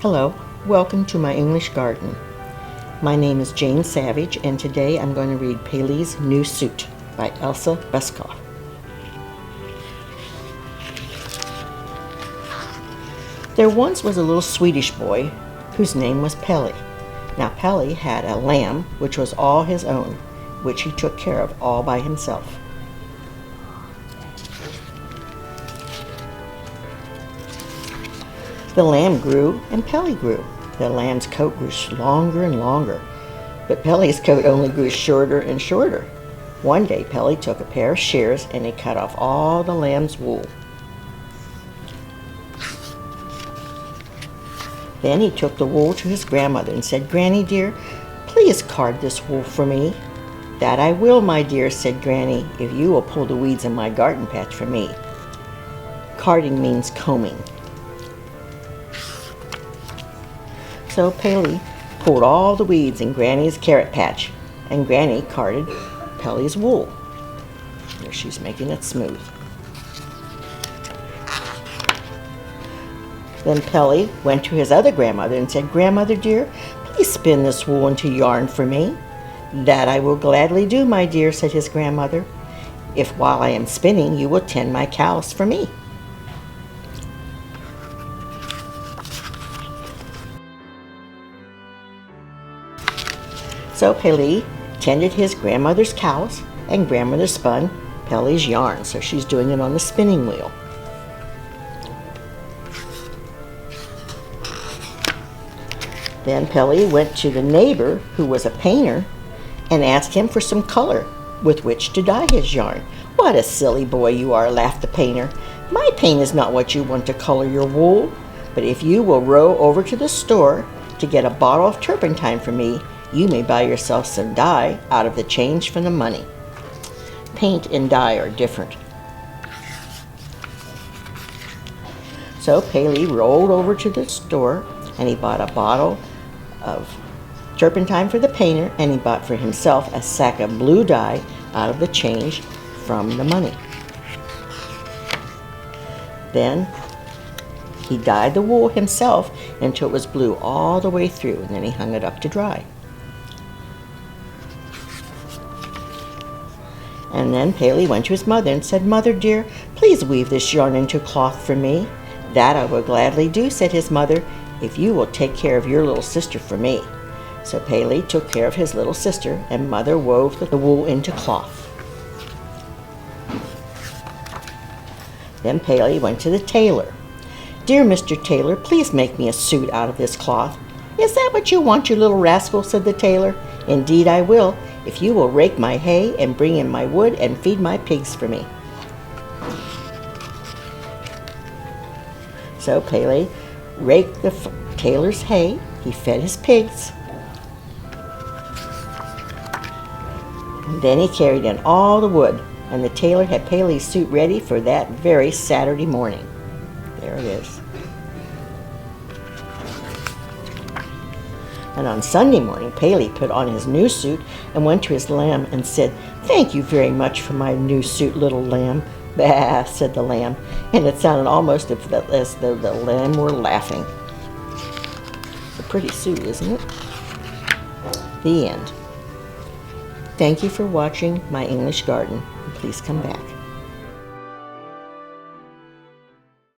Hello, welcome to my English garden. My name is Jane Savage, and today I'm going to read Pelle's New Suit by Elsa Beskoff. There once was a little Swedish boy whose name was Pelle. Now Pelle had a lamb which was all his own, which he took care of all by himself. The lamb grew and Pelle grew. The lamb's coat grew longer and longer, but Pelle's coat only grew shorter and shorter. One day Pelle took a pair of shears and he cut off all the lamb's wool. Then he took the wool to his grandmother and said, "Granny dear, please card this wool for me." "That I will, my dear," said Granny, "if you will pull the weeds in my garden patch for me." Carding means combing. So Pelle pulled all the weeds in Granny's carrot patch, and Granny carded Pelle's wool. There, she's making it smooth. Then Pelle went to his other grandmother and said, "Grandmother dear, please spin this wool into yarn for me." "That I will gladly do, my dear," said his grandmother, "if while I am spinning you will tend my cows for me." So Pelle tended his grandmother's cows, and grandmother spun Pelle's yarn, so she's doing it on the spinning wheel. Then Pelle went to the neighbor, who was a painter, and asked him for some color with which to dye his yarn. "What a silly boy you are," laughed the painter. "My paint is not what you want to color your wool, but if you will row over to the store to get a bottle of turpentine for me, you may buy yourself some dye out of the change from the money." Paint and dye are different. So Pelle rolled over to the store and he bought a bottle of turpentine for the painter, and he bought for himself a sack of blue dye out of the change from the money. Then he dyed the wool himself until it was blue all the way through, and then he hung it up to dry. And then Pelle went to his mother and said, "Mother dear, please weave this yarn into cloth for me." "That I will gladly do," said his mother, "if you will take care of your little sister for me." So Pelle took care of his little sister, and mother wove the wool into cloth. Then Pelle went to the tailor. "Dear Mr. Tailor, please make me a suit out of this cloth." "Is that what you want, you little rascal?" said the tailor. "Indeed I will, if you will rake my hay and bring in my wood and feed my pigs for me." So Pelle raked the tailor's hay, he fed his pigs, and then he carried in all the wood, and the tailor had Pelle's suit ready for that very Saturday morning. There it is. And on Sunday morning, Pelle put on his new suit and went to his lamb and said, "Thank you very much for my new suit, little lamb." "Bah," said the lamb, and it sounded almost as though the lamb were laughing. It's a pretty suit, isn't it? The end. Thank you for watching my English garden. Please come back.